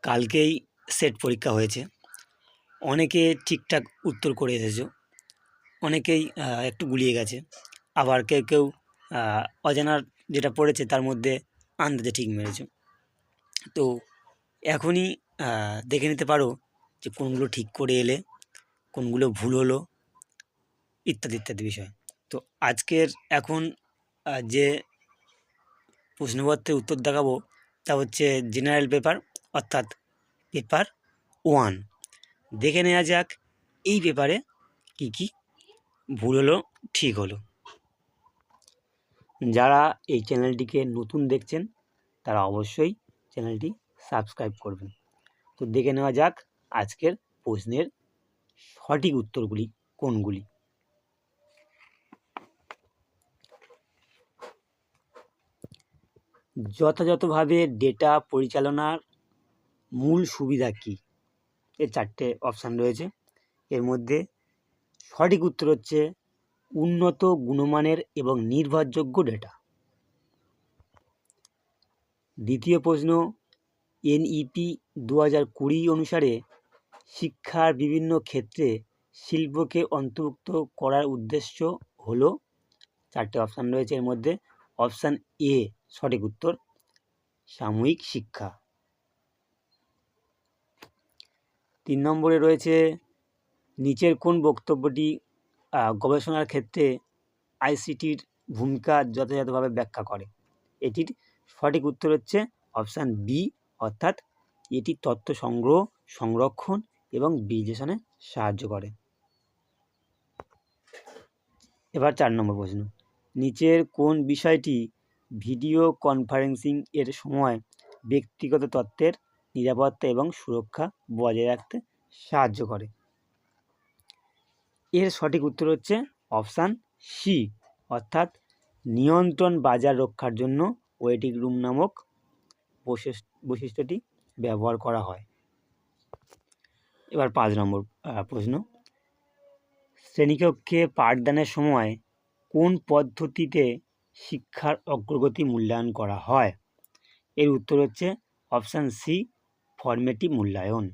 কালকেই সেট পরীক্ষা হয়েছে। অনেকে ঠিকঠাক উত্তর করে এসেছো, অনেকেই একটু গুলিয়ে গেছে, আবার কেউ কেউ অজানার যেটা পড়েছে তার মধ্যে আন্দাজে ঠিক মেরেছে। তো এখনই দেখে নিতে পারো যে কোনগুলো ঠিক করে এলে, কোনগুলো ভুল হলো, ইত্যাদি ইত্যাদি বিষয়। তো আজকের এখন যে প্রশ্নপত্রের উত্তর দেখাবো তা হচ্ছে জেনারেল পেপার, অর্থাৎ পেপার 1। দেখে নেওয়া যাক এই পেপারে কি কি ভুল হলো, ঠিক হলো। যারা এই চ্যানেলটিকে নতুন দেখছেন তারা অবশ্যই চ্যানেলটি সাবস্ক্রাইব করবেন। তো দেখে নেওয়া যাক আজকের প্রশ্নের সঠিক উত্তরগুলি কোনগুলি। যথাযথভাবে ডেটা পরিচালনার মূল সুবিধা কী? এর 4টে অপশান রয়েছে। এর মধ্যে সঠিক উত্তর হচ্ছে উন্নত গুণমানের এবং নির্ভরযোগ্য ডেটা। দ্বিতীয় প্রশ্ন, NEP 2020 অনুসারে শিক্ষার বিভিন্ন ক্ষেত্রে শিল্পকে অন্তর্ভুক্ত করার উদ্দেশ্য হলো। 4টে অপশান রয়েছে। এর মধ্যে অপশান এ সঠিক উত্তর, সাময়িক শিক্ষা। 3 নম্বরে রয়েছে নিচের কোন বক্তব্যটি গবেষণার ক্ষেত্রে ICTর ভূমিকা যথাযথভাবে ব্যাখ্যা করে? এটির সঠিক উত্তর হচ্ছে অপশান বি, অর্থাৎ এটি তথ্য সংগ্রহ, সংরক্ষণ এবং বিশ্লেষণে সাহায্য করে। এবার 4 নম্বর প্রশ্ন, নিচের কোন বিষয়টি ভিডিও কনফারেন্সিং এর সময় ব্যক্তিগত তথ্যের নিরাপত্তা এবং সুরক্ষা বজায় রাখতে সাহায্য করে? এর সঠিক উত্তর হচ্ছে অপশান সি, অর্থাৎ নিয়ন্ত্রণ বাজার রক্ষার জন্য ওয়েটিং রুম নামক বৈশিষ্ট্যটি ব্যবহার করা হয়। এবার 5 নম্বর প্রশ্ন, শ্রেণীকক্ষে পাঠদানের সময় কোন পদ্ধতিতে শিক্ষার অগ্রগতি মূল্যায়ন করা হয়? এর উত্তর হচ্ছে অপশান সি, ফর্মেটিভ মূল্যায়ন।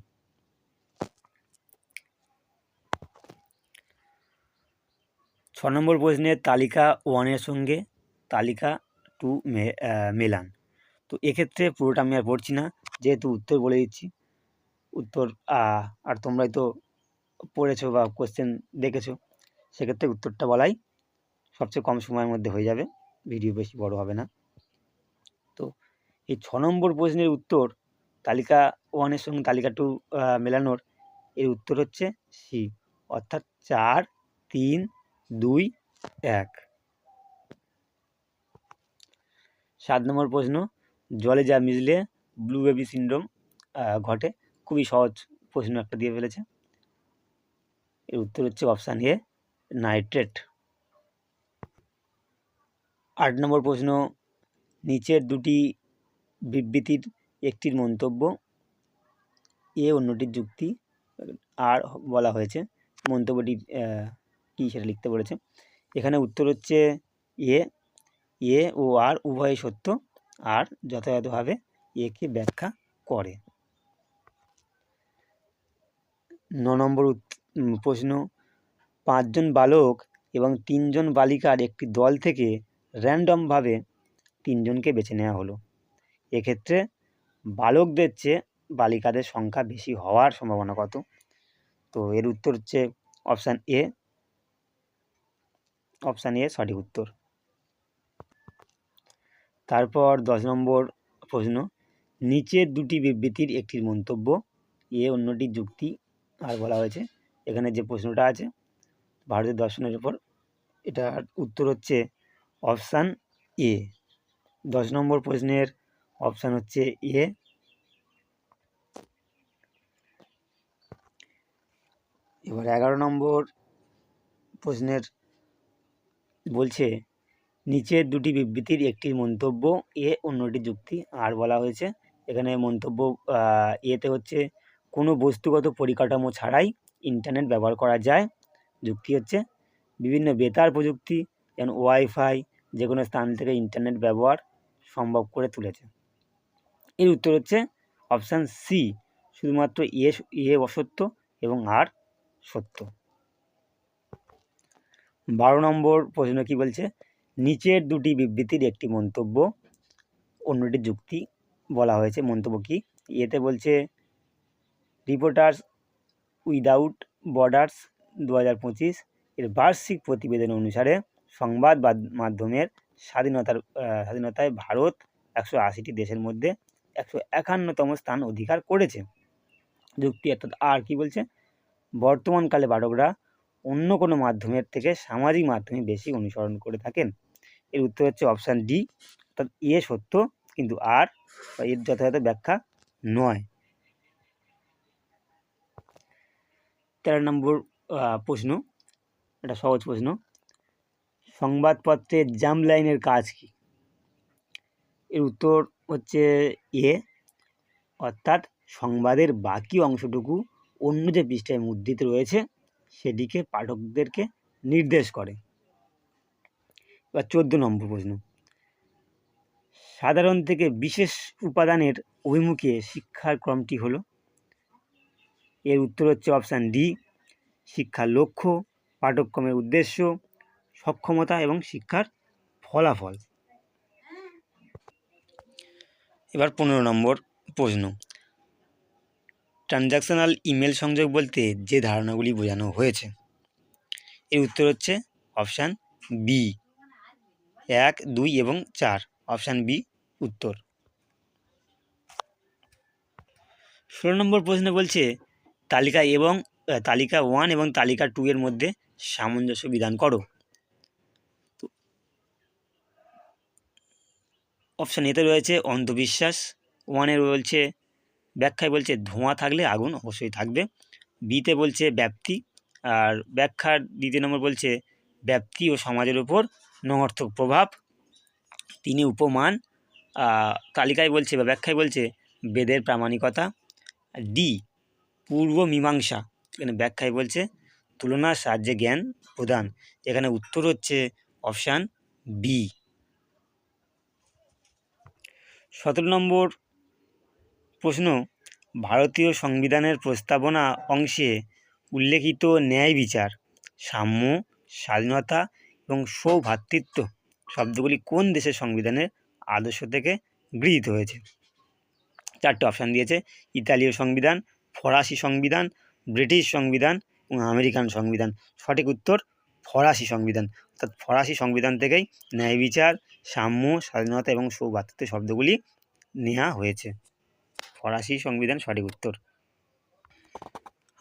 6 নম্বর প্রশ্নের তালিকা 1-এর সঙ্গে তালিকা 2 মেলান। তো এক্ষেত্রে পুরোটা আমি আর পড়ছি না, যেহেতু উত্তর বলে দিচ্ছি। উত্তর আর তোমরাই তো পড়েছো বা কোশ্চেন দেখেছো, সেক্ষেত্রে উত্তরটা বলাই সবচেয়ে কম সময়ের মধ্যে হয়ে যাবে, ভিডিও বেশি বড় হবে না। তো এই 6 নম্বর প্রশ্নের উত্তর তালিকা 1-এর সঙ্গে তালিকা 2 মেলানোর এর উত্তর হচ্ছে সি, অর্থাৎ 4, 3, 2, 1। 7 নম্বর প্রশ্ন, জলে যা মিশলে ব্লু বেবি সিনড্রোম ঘটে। খুবই সহজ প্রশ্ন একটা দিয়ে ফেলেছে। এর উত্তর হচ্ছে অপশান এ, নাইট্রেট। 8 নম্বর প্রশ্ন, নিচের দুটি বিবৃতির একটির মন্তব্য এ, অন্যটির যুক্তি আর বলা হয়েছে। মন্তব্যটি কী সেটা লিখতে বলেছে। এখানে উত্তর হচ্ছে এ ও আর উভয়ই সত্য, আর যথাযথভাবে একে ব্যাখ্যা করে। 9 নম্বর প্রশ্ন, 5 জন বালক এবং 3 জন বালিকার একটি দল থেকে র্যান্ডমভাবে 3 জনকে বেছে নেওয়া হলো। এক্ষেত্রে বালকদের চেয়ে বালিকাদের সংখ্যা বেশি হওয়ার সম্ভাবনা কত? তো এর উত্তর হচ্ছে অপশান এ, সঠিক উত্তর। তারপর 10 নম্বর প্রশ্ন, নিচের দুটি বিবৃতির একটির মন্তব্য এ, অন্যটির যুক্তি আর বলা হয়েছে। এখানে যে প্রশ্নটা আছে ভারতের দর্শনের উপর, এটার উত্তর হচ্ছে অপশান এ। 10 নম্বর প্রশ্নের অপশান হচ্ছে এ। এবার 11 নম্বর প্রশ্নের বলছে নিচের দুটি বিবৃতির একটির মন্তব্য এ, অন্যটি যুক্তি আর বলা হয়েছে। এখানে মন্তব্য এতে হচ্ছে কোনো বস্তুগত পরিকাঠামো ছাড়াই ইন্টারনেট ব্যবহার করা যায়। যুক্তি হচ্ছে বিভিন্ন বেতার প্রযুক্তি যেমন ওয়াইফাই যে কোনো স্থান থেকে ইন্টারনেট ব্যবহার সম্ভব করে তুলেছে। এর উত্তর হচ্ছে অপশান সি, শুধুমাত্র এ অসত্য এবং আর সত্য। 12 নম্বর প্রশ্ন কি বলছে, নিচের দুটি বিবৃতির একটি মন্তব্য অন্যটি যুক্তি বলা হয়েছে। মন্তব্য কি? এতে বলছে রিপোর্টার্স উইদাউট বর্ডার্স 2025 এর বার্ষিক প্রতিবেদন অনুসারে সংবাদ মাধ্যমের স্বাধীনতায় ভারত 180টি দেশের মধ্যে 151তম স্থান অধিকার করেছে। যুক্তি অর্থাৎ আর কি বলছে, বর্তমানকালে পাঠকরা অন্য কোনো মাধ্যমের থেকে সামাজিক মাধ্যমে বেশি অনুসরণ করে থাকেন। এর উত্তর হচ্ছে অপশান ডি, অর্থাৎ এ সত্য কিন্তু আর এর যথাযথ ব্যাখ্যা নয়। 13 নম্বর প্রশ্ন, এটা সহজ প্রশ্ন, সংবাদপত্রের জাম্প লাইনের কাজ কি? এর উত্তর হচ্ছে এ, অর্থাৎ সংবাদের বাকি অংশটুকু অন্য যে পৃষ্ঠায় মুদ্রিত রয়েছে সেটিকে পাঠকদেরকে নির্দেশ করে। এবার 14 নম্বর প্রশ্ন, সাধারণ থেকে বিশেষ উপাদানের অভিমুখে শিক্ষার ক্রমটি হলো। এর উত্তর হচ্ছে অপশান ডি, শিক্ষার লক্ষ্য, পাঠ্যক্রমের উদ্দেশ্য, সক্ষমতা এবং শিক্ষার ফলাফল। এবার 15 নম্বর প্রশ্ন, ট্রানজ্যাকশনাল ইমেল সংযোগ বলতে যে ধারণাগুলি বোঝানো হয়েছে। এর উত্তর হচ্ছে অপশান বি, 1, 2 এবং 4, অপশান বি উত্তর। 16 নম্বর প্রশ্ন বলছে তালিকা 1 এবং তালিকা 2 এর মধ্যে সামঞ্জস্য বিধান করো। অপশান এতে রয়েছে অন্ধবিশ্বাস, 1-এ বলছে ব্যাখ্যায় বলছে ধোঁয়া থাকলে আগুন অবশ্যই থাকবে, বিতে বলছে ব্যাপ্তি, আর ব্যাখ্যার 2 নম্বর বলছে ব্যাপ্তি ও সমাজের উপর নঙর্থক প্রভাব, 3 উপমান, তালিকায় বলছে বা ব্যাখ্যায় বলছে বেদের প্রামাণিকতা, ডি পূর্ব মীমাংসা, এখানে ব্যাখ্যায় বলছে তুলনার সাহায্যে জ্ঞান প্রদান। এখানে উত্তর হচ্ছে অপশান বি। 17 নম্বর প্রশ্ন, ভারতীয় সংবিধানের প্রস্তাবনা অংশে উল্লেখিত ন্যায় বিচার, সাম্য, স্বাধীনতা এবং সৌভ্রাতৃত্ব শব্দগুলি কোন দেশের সংবিধানের আদর্শ থেকে গৃহীত হয়েছে? 4টে অপশান দিয়েছে, ইতালীয় সংবিধান, ফরাসি সংবিধান, ব্রিটিশ সংবিধান এবং আমেরিকান সংবিধান। সঠিক উত্তর ফরাসি সংবিধান, অর্থাৎ ফরাসি সংবিধান থেকেই ন্যায় বিচার, সাম্য, স্বাধীনতা এবং সৌভ্রাতৃত্ব শব্দগুলি নেওয়া হয়েছে। ফরাসি সংবিধান সঠিক উত্তর।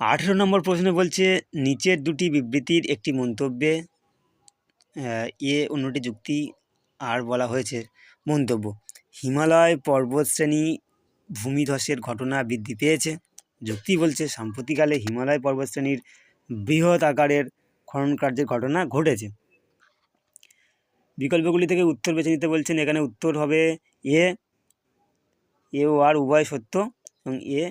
18 নম্বর প্রশ্ন বলছে নিচের দুটি বিবৃতির একটি মন্তব্যে এ অন্যটি যুক্তি আর বলা হয়েছে। মন্তব্য, হিমালয় পর্বতশ্রেণী ভূমিধসের ঘটনা বৃদ্ধি পেয়েছে। যুক্তি বলছে সাম্প্রতিককালে হিমালয় পর্বতশ্রেণীর বৃহৎ আকারের খনন কার্যের ঘটনা ঘটেছে। বিকল্পগুলি থেকে উত্তর বেছে নিতে বলছেন, এখানে উত্তর হবে এ ও আর উভয় সত্য এবং এ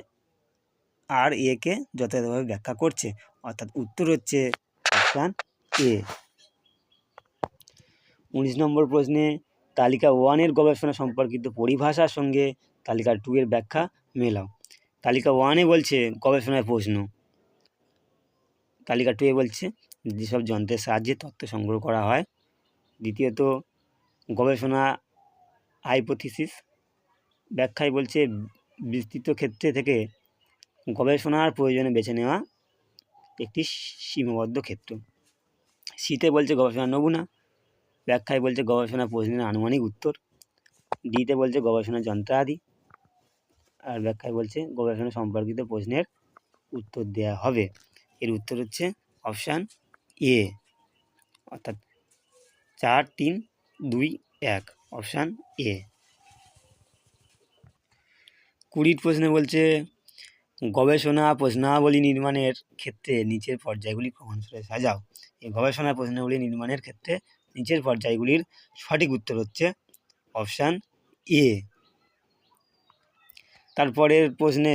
আর একে যথাযথভাবে ব্যাখ্যা করছে, অর্থাৎ উত্তর হচ্ছে অপশান এ। 19 নম্বর প্রশ্নে তালিকা 1-এর গবেষণা সম্পর্কিত পরিভাষার সঙ্গে তালিকা 2-এর ব্যাখ্যা মেলাও। তালিকা 1-এ বলছে গবেষণার প্রশ্ন, তালিকা 2-এ বলছে যেসব যন্ত্রের সাহায্যে তথ্য সংগ্রহ করা হয়। দ্বিতীয়ত গবেষণা হাইপোথিসিস, ব্যাখ্যায় বলছে বিস্তৃত ক্ষেত্রে থেকে গবেষণার প্রয়োজনে বেছে নেওয়া একটি সীমাবদ্ধ ক্ষেত্র। সিতে বলছে গবেষণা নমুনা, ব্যাখ্যায় বলছে গবেষণা প্রশ্নের আনুমানিক উত্তর। ডিতে বলছে গবেষণা যন্ত্রাদি, আর ব্যাখ্যায় বলছে গবেষণা সম্পর্কিত প্রশ্নের উত্তর দেওয়া হবে। এর উত্তর হচ্ছে অপশান এ, অর্থাৎ 4, 3, 2, 1, অপশান এ। 20 প্রশ্নে বলছে গবেষণা প্রশ্নাবলী নির্মাণের ক্ষেত্রে নিচের পর্যায়গুলি ক্রমানুসারে সাজাও। এই গবেষণা প্রশ্নাবলী নির্মাণের ক্ষেত্রে নিচের পর্যায়গুলির সঠিক উত্তর হচ্ছে অপশান এ। তারপরের প্রশ্নে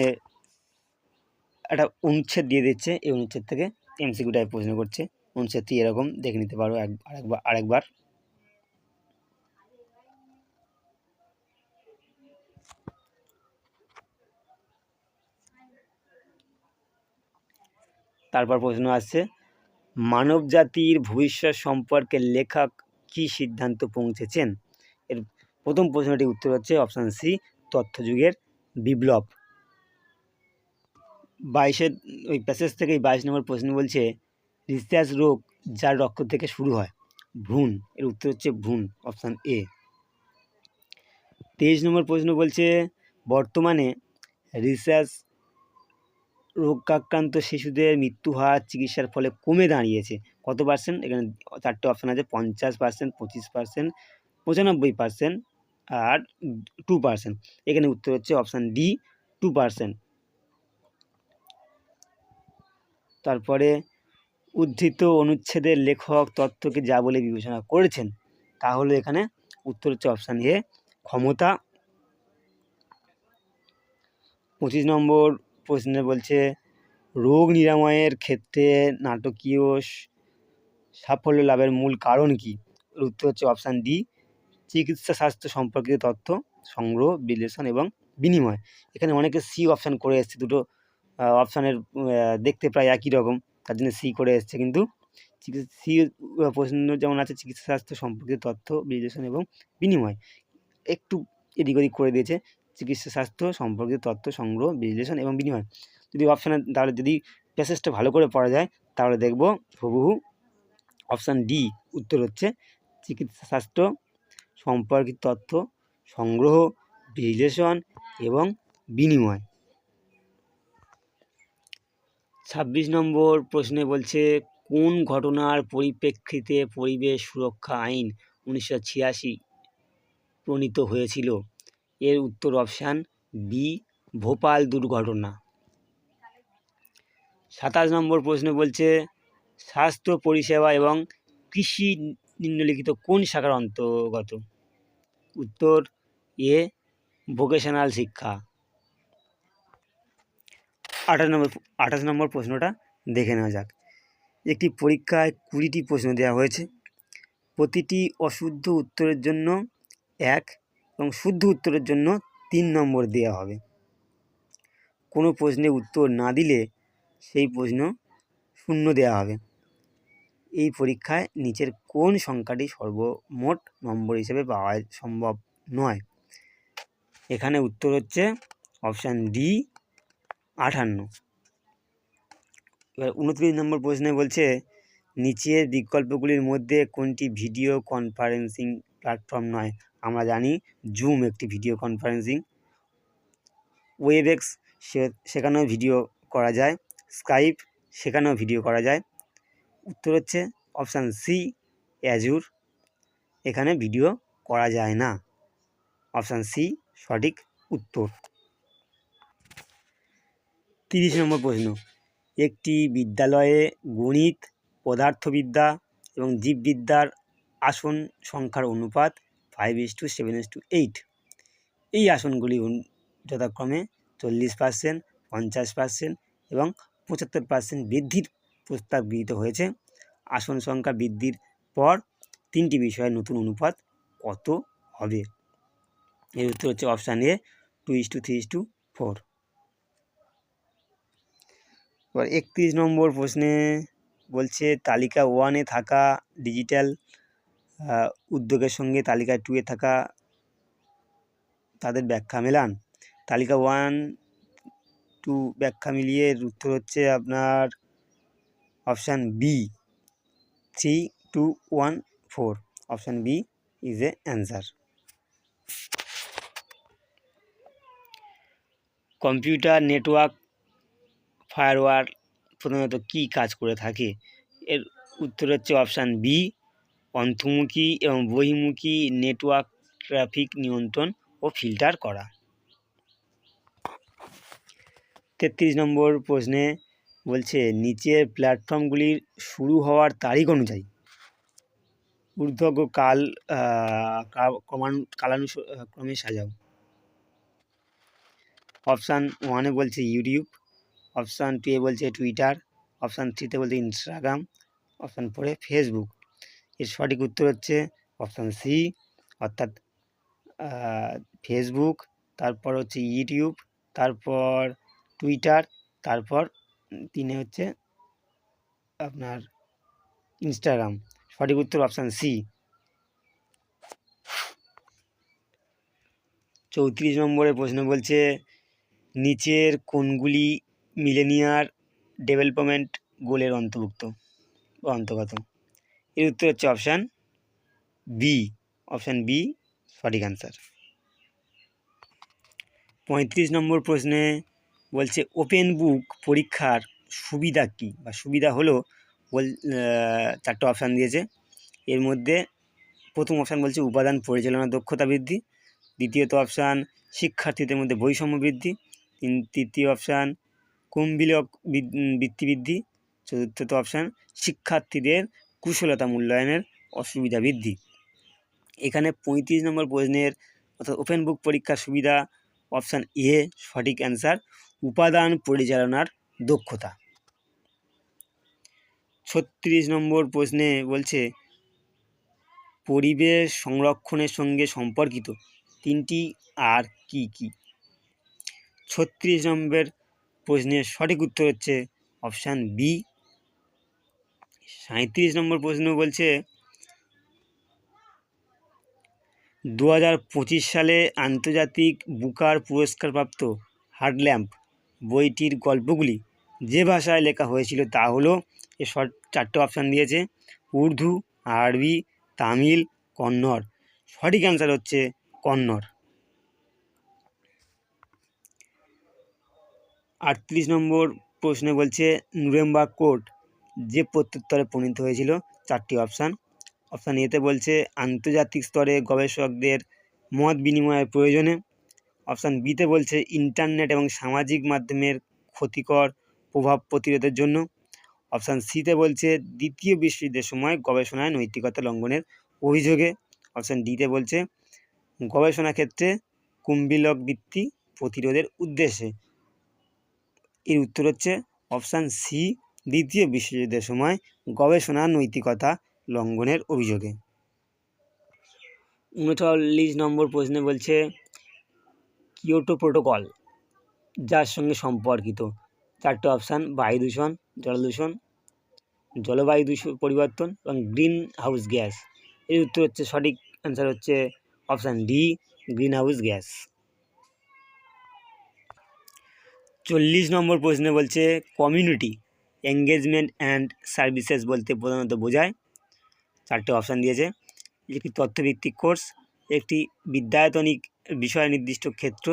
একটা অনুচ্ছেদ দিয়ে দিচ্ছে, এই অনুচ্ছেদ থেকে এমসিকিউ টাইপ প্রশ্ন করছে। অনুচ্ছেদটি এরকম দেখে নিতে পারো আরেকবার। তারপর প্রশ্ন আসছে, মানব জাতির ভবিষ্যৎ সম্পর্কে লেখক কী সিদ্ধান্ত পৌঁছেছেন? এর প্রথম প্রশ্নটির উত্তর হচ্ছে অপশান সি, তথ্যযুগের বিপ্লব। 22 ওই প্যাসেজ থেকে 22 নম্বর প্রশ্ন বলছে, রিসার্চ রোগ যার রক্ত থেকে শুরু হয়? ভ্রূণ। এর উত্তর হচ্ছে ভ্রূণ, অপশান এ। 23 নম্বর প্রশ্ন বলছে, বর্তমানে রিসার্চ রোগাক্রান্ত শিশুদের মৃত্যু হার চিকিৎসার ফলে কমে দাঁড়িয়েছে কত পার্সেন্ট? এখানে 4টে অপশান আছে, 50%, 25%, 95% আর 2%। এখানে উত্তর হচ্ছে অপশান ডি, 2%। তারপরে উদ্ধৃত অনুচ্ছেদের লেখক তথ্যকে যা বলে বিবেচনা করেছেন, তাহলে এখানে উত্তর হচ্ছে অপশান এ, ক্ষমতা। 25 নম্বর প্রশ্নে বলছে, রোগ নিরাময়ের ক্ষেত্রে নাটকীয় সাফল্য লাভের মূল কারণ কি? এর উত্তর হচ্ছে অপশান ডি, চিকিৎসা স্বাস্থ্য সম্পর্কিত তথ্য সংগ্রহ, বিশ্লেষণ এবং বিনিময়। এখানে অনেকে সি অপশান করে এসছে, দুটো অপশানের দেখতে প্রায় একই রকম, তার জন্য সি করে এসছে। কিন্তু সি প্রশ্ন যেমন আছে চিকিৎসা স্বাস্থ্য সম্পর্কিত তথ্য বিশ্লেষণ এবং বিনিময়, একটু এদিক ওদিক করে দিয়েছে, চিকিৎসা স্বাস্থ্য সম্পর্কিত তথ্য সংগ্রহ, বিশ্লেষণ এবং বিনিময়। যদি অপশানে, তাহলে যদি প্যাসেজটা ভালো করে পড়া যায় তাহলে দেখব হুবহু অপশান ডি উত্তর হচ্ছে চিকিৎসা স্বাস্থ্য সম্পর্কিত তথ্য সংগ্রহ, বিশ্লেষণ এবং বিনিময়। 26 নম্বর প্রশ্নে বলছে, কোন ঘটনার পরিপ্রেক্ষিতে পরিবেশ সুরক্ষা আইন 1986 প্রণীত হয়েছিল? এর উত্তর অপশান বি, ভোপাল দুর্ঘটনা। 27 নম্বর প্রশ্ন বলছে, স্বাস্থ্য পরিষেবা এবং কৃষি নিম্নলিখিত কোন শাখার অন্তর্গত? উত্তর এ, ভোকেশনাল শিক্ষা। 28 নম্বর প্রশ্নটা দেখে নেওয়া যাক। একটি পরীক্ষায় 20টি প্রশ্ন দেওয়া হয়েছে, প্রতিটি অশুদ্ধ উত্তরের জন্য 1 এবং শুদ্ধ উত্তরের জন্য 3 নম্বর দেওয়া হবে। কোনো প্রশ্নে উত্তর না দিলে সেই প্রশ্ন 0 দেওয়া হবে। এই পরীক্ষায় নিচের কোন সংখ্যাটি সর্বমোট নম্বর হিসেবে পাওয়া সম্ভব নয়? এখানে উত্তর হচ্ছে অপশান ডি, 58। এবার 29 নম্বর প্রশ্নে বলছে, নিচের বিকল্পগুলির মধ্যে কোনটি ভিডিও কনফারেন্সিং প্ল্যাটফর্ম নয়? আমরা জানি জুম একটি ভিডিও কনফারেন্সিং, ওয়েবএক্স সেখানেও ভিডিও করা যায়, স্কাইপ সেখানেও ভিডিও করা যায়। উত্তর হচ্ছে অপশান সি, অ্যাজুর, এখানে ভিডিও করা যায় না। অপশান সি সঠিক উত্তর। 30 নম্বর প্রশ্ন, একটি বিদ্যালয়ে গণিত, পদার্থবিদ্যা এবং জীববিদ্যার আসন সংখ্যার অনুপাত 5:7:8। এই আসনগুলি যথাক্রমে 40%, 50% এবং 75% বৃদ্ধির প্রস্তাব গৃহীত হয়েছে। আসন সংখ্যা বৃদ্ধির পর 3টি বিষয়ের নতুন অনুপাত কত হবে? এর উত্তর হচ্ছে অপশান এ, 2:3:4। এবার 31 নম্বর প্রশ্নে বলছে, তালিকা 1-এ থাকা ডিজিটাল উদ্যোগের সঙ্গে তালিকা 2-এ থাকা তাদের ব্যাখ্যা মেলান। তালিকা 1-2 ব্যাখ্যা মিলিয়ে উত্তর হচ্ছে আপনার option B, 3:2:1:4। Option B is a answer. Computer network firewall প্রধানত কী কাজ করে থাকে? এর উত্তর হচ্ছে অপশান বি, অন্তর্মুখী এবং বহির্মুখী নেটওয়ার্ক ট্রাফিক নিয়ন্ত্রণ ও ফিল্টার করা। 33 নম্বর প্রশ্নে বলছে, নিচের প্ল্যাটফর্মগুলির শুরু হওয়ার তারিখ অনুযায়ী ঊর্ধ্বগ কালানুক্রমে সাজাও। অপশান 1-এ বলছে ইউটিউব, অপশান 2-এ বলছে টুইটার, অপশান 3-তে বলছে ইনস্টাগ্রাম, অপশান 4-এ ফেসবুক। এর সঠিক উত্তর হচ্ছে অপশান সি, অর্থাৎ ফেসবুক, তারপর হচ্ছে ইউটিউব, তারপর টুইটার, তারপর 3-এ হচ্ছে আপনার ইনস্টাগ্রাম। সঠিক উত্তর অপশান সি। 34 নম্বরের প্রশ্ন বলছে নিচের কোনগুলি মিলেনিয়ার ডেভেলপমেন্ট গোলের অন্তর্ভুক্ত বা অন্তর্গত? এর উত্তর হচ্ছে অপশান বি। অপশান বি সঠিক অ্যান্সার। 35 নম্বর প্রশ্নে বলছে ওপেন বুক পরীক্ষার সুবিধা কী বা সুবিধা হলো চারটে অপশান দিয়েছে। এর মধ্যে প্রথম অপশান বলছে উপাদান পরিচালনা দক্ষতা বৃদ্ধি, দ্বিতীয়ত অপশান শিক্ষার্থীদের মধ্যে বৈষম্য বৃদ্ধি, তৃতীয় অপশান কুম্ভিলক বৃত্তি বৃদ্ধি, চতুর্থত অপশান শিক্ষার্থীদের কুশলতা মূল্যায়নের অসুবিধা বৃদ্ধি। এখানে 35 নম্বর প্রশ্নের অর্থাৎ ওপেন বুক পরীক্ষার সুবিধা অপশান এ সঠিক অ্যান্সার, উপাদান পরিচালনার দক্ষতা। 36 নম্বর প্রশ্নে বলছে পরিবেশ সংরক্ষণের সঙ্গে সম্পর্কিত তিনটি আর কি কি? 36 নম্বর প্রশ্নের সঠিক উত্তর হচ্ছে অপশান বি। 37 নম্বর প্রশ্ন বলছে 2025 সালে আন্তর্জাতিক বুকার পুরস্কারপ্রাপ্ত হার্টল্যাম্প বইটির গল্পগুলি যে ভাষায় লেখা হয়েছিল তা হলো, এর চারটে অপশান দিয়েছে উর্দু, আরবি, তামিল, কন্নড়। সঠিক অ্যান্সার হচ্ছে কন্নড়। 38 নম্বর প্রশ্নে বলছে নুরেমবার্গ কোড যে প্রত্যুত্তরে প্রণীত হয়েছিল? চারটি অপশান। অপশান এতে বলছে আন্তর্জাতিক স্তরে গবেষকদের মত বিনিময়ের প্রয়োজনে। অপশান বিতে বলছে ইন্টারনেট এবং সামাজিক মাধ্যমের ক্ষতিকর প্রভাব প্রতিরোধের জন্য। অপশান সিতে বলছে দ্বিতীয় বিশ্বযুদ্ধের সময় গবেষণায় নৈতিকতা লঙ্ঘনের অভিযোগে। অপশান ডিতে বলছে গবেষণা ক্ষেত্রে কুম্ভিলক বৃত্তি প্রতিরোধের উদ্দেশ্যে। এর উত্তর হচ্ছে অপশান সি, দ্বিতীয় বিশ্বযুদ্ধের সময় গবেষণা নৈতিকতা লঙ্ঘনের অভিযোগে। 39 নম্বর প্রশ্নে বলছে কিয়োটো প্রোটোকল যার সঙ্গে সম্পর্কিত? চারটে অপশান বায়ু দূষণ, জলদূষণ, জলবায়ু পরিবর্তন এবং গ্রিন হাউস গ্যাস। এর উত্তর হচ্ছে সঠিক অ্যান্সার হচ্ছে option D, green house gas. 40 নম্বর প্রশ্নে বলছে কমিউনিটি এঙ্গেজমেন্ট অ্যান্ড সার্ভিসেস বলতে প্রধানত বোঝায়। চারটে অপশান দিয়েছে একটি তথ্যভিত্তিক কোর্স, একটি বিদ্যায়তনিক বিষয় নির্দিষ্ট ক্ষেত্র,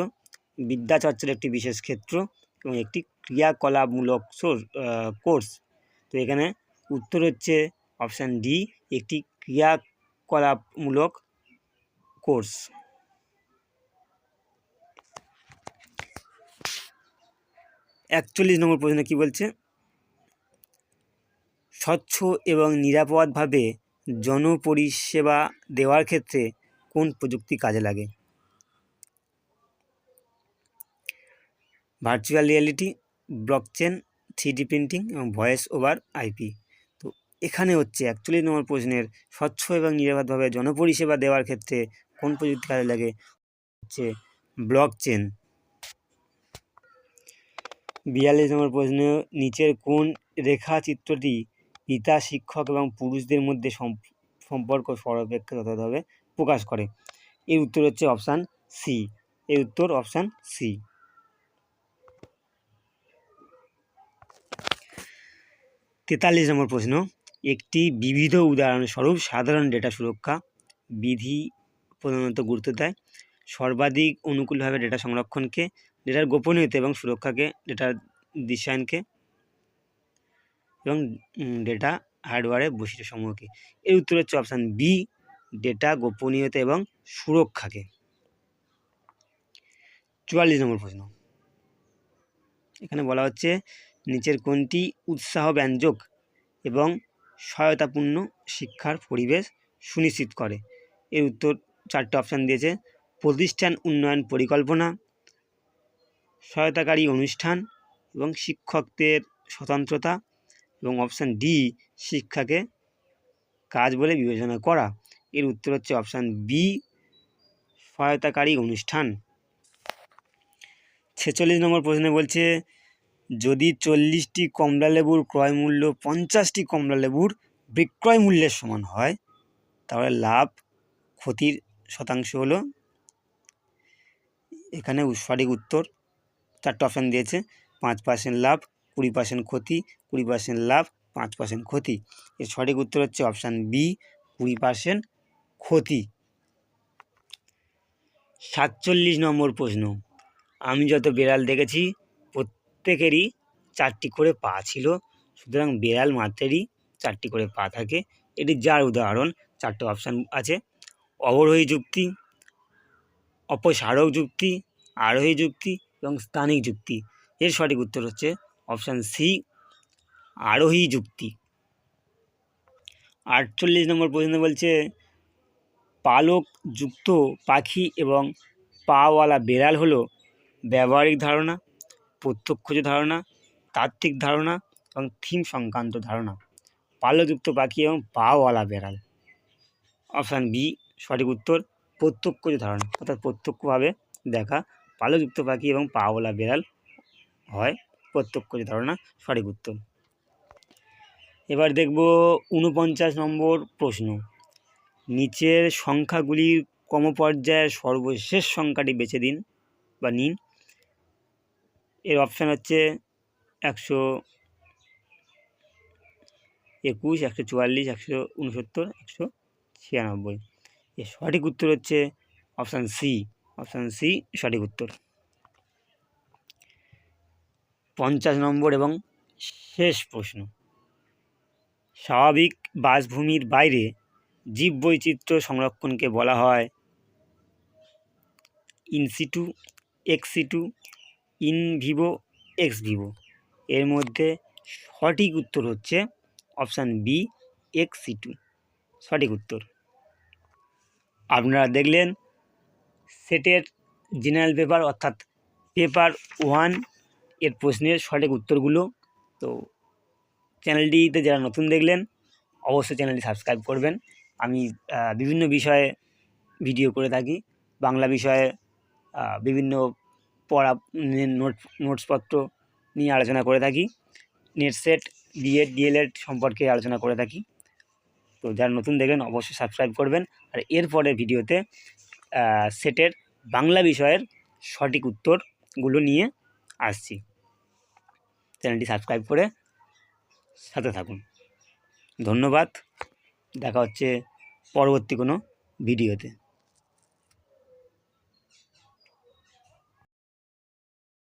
বিদ্যাচর্চার একটি বিশেষ ক্ষেত্র এবং একটি ক্রিয়াকলাপমূলক কোর্স। তো এখানে উত্তর হচ্ছে অপশান ডি, একটি ক্রিয়াকলাপমূলক কোর্স। 41 নম্বর প্রশ্নে কী বলছে স্বচ্ছ এবং নিরাপদভাবে জনপরিষেবা দেওয়ার ক্ষেত্রে কোন প্রযুক্তি কাজে লাগে? Virtual reality, blockchain, 3D printing এবং ভয়েস ওভার আইপি। তো এখানে হচ্ছে 41 নম্বর প্রশ্নের স্বচ্ছ এবং নিরাপদভাবে জনপরিষেবা দেওয়ার ক্ষেত্রে কোন প্রযুক্তি কাজে লাগে? হচ্ছে ব্লকচেন। 42 নম্বর প্রশ্ন নিচের কোন রেখাচিত্রটি পিতা, শিক্ষক এবং পুরুষদের মধ্যে সম্পর্ক সর্বাপেক্ষাভাবে প্রকাশ করে? এর উত্তর হচ্ছে অপশান সি। এর উত্তর অপশান সি। 43 নম্বর প্রশ্ন একটি বিবিধ উদাহরণস্বরূপ সাধারণ ডেটা সুরক্ষা বিধি প্রধানত গুরুত্ব দেয় সর্বাধিক অনুকূলভাবে ডেটা সংরক্ষণকে, ডেটার গোপনীয়তা এবং সুরক্ষাকে, ডেটার দৃশ্যায়নকে এবং ডেটা হার্ডওয়্যারের বৈশিষ্ট্য সমূহকে। এর উত্তর হচ্ছে অপশান বি, ডেটা গোপনীয়তা এবং সুরক্ষাকে। 44 নম্বর প্রশ্ন এখানে বলা হচ্ছে নিচের কোনটি উৎসাহব্যঞ্জক এবং সহায়তাপূর্ণ শিক্ষার পরিবেশ সুনিশ্চিত করে? এর উত্তর চারটে অপশান দিয়েছে প্রতিষ্ঠান উন্নয়ন পরিকল্পনা, সহায়তাকারী অনুষ্ঠান এবং শিক্ষকদের স্বতন্ত্রতা এবং অপশান ডি শিক্ষাকে কাজ বলে বিবেচনা করা। এর উত্তর হচ্ছে অপশান বি, সহায়তাকারী অনুষ্ঠান। 46 নম্বর প্রশ্নে বলছে যদি 40টি কমলালেবুর ক্রয় মূল্য 50টি কমলালেবুর বিক্রয় মূল্যের সমান হয়, তাহলে লাভ ক্ষতির শতাংশ হলো, এখানে সঠিক উত্তর 4টে অপশান দিয়েছে, 5% লাভ, 20% ক্ষতি, 20% লাভ, 5% ক্ষতি। এর সঠিক উত্তর হচ্ছে অপশান বি, 20% ক্ষতি। 47 নম্বর প্রশ্ন, আমি যত বিড়াল দেখেছি প্রত্যেকেরই 4টি করে পা ছিল, সুতরাং বিড়াল মাত্রেরই 4টি করে পা থাকে। এটি যার উদাহরণ। 4টে অপশান আছে, অবরোহী যুক্তি, অপসারক যুক্তি, আরোহী যুক্তি এবং স্থানিক যুক্তি। এর সঠিক উত্তর হচ্ছে অপশান সি, আরোহী যুক্তি। 48 নম্বর প্রশ্ন বলছে, পালক যুক্ত পাখি এবং পাওয়ালা বেড়াল হলো ব্যবহারিক ধারণা, প্রত্যক্ষজ ধারণা, তাত্ত্বিক ধারণা এবং থিম সংক্রান্ত ধারণা। পালকযুক্ত পাখি এবং পাওয়ালা বেড়াল, অপশান বি সঠিক উত্তর, প্রত্যক্ষজ ধারণা, অর্থাৎ প্রত্যক্ষভাবে দেখা। পালকযুক্ত পাখি এবং পাওয়ালা বেড়াল হয় প্রত্যক্ষজ ধারণা, সঠিক উত্তর। এবার দেখব 49 নম্বর প্রশ্ন, নিচের সংখ্যাগুলির ক্রমপর্যায়ের সর্বশেষ সংখ্যাটি বেছে দিন বা নিন। এর অপশান হচ্ছে 121, 144, 169, 196। এর সঠিক উত্তর হচ্ছে অপশান সি, অপশান সি সঠিক উত্তর। 50 নম্বর এবং শেষ প্রশ্ন, স্বাভাবিক বাসভূমির বাইরে জীববৈচিত্র্য সংরক্ষণকে বলা হয় in situ, ex situ, in Vivo, x Vivo. এর মধ্যে সঠিক উত্তর হচ্ছে অপশান বি, এক্সিটু, সঠিক উত্তর। আপনারা দেখলেন সেটের জেনারেল পেপার অর্থাৎ পেপার 1 এর প্রশ্নের সঠিক উত্তরগুলো। তো চ্যানেলটিতে যারা নতুন দেখলেন অবশ্যই চ্যানেলটি সাবস্ক্রাইব করবেন। আমি বিভিন্ন বিষয়ে ভিডিও করে থাকি, বাংলা বিষয়ে বিভিন্ন পড়া নোটসপত্র নিয়ে আলোচনা করে থাকি, নেট সেট, বিএড, ডিএলএড সম্পর্কে আলোচনা করে থাকি। তো যারা নতুন দেখবেন অবশ্যই সাবস্ক্রাইব করবেন। আর এরপরের ভিডিওতে সেটের বাংলা বিষয়ের সঠিক উত্তরগুলো নিয়ে আসছি। চ্যানেলটি সাবস্ক্রাইব করে সাথে থাকুন। ধন্যবাদ, দেখা হচ্ছে পরবর্তী কোনো ভিডিওতে।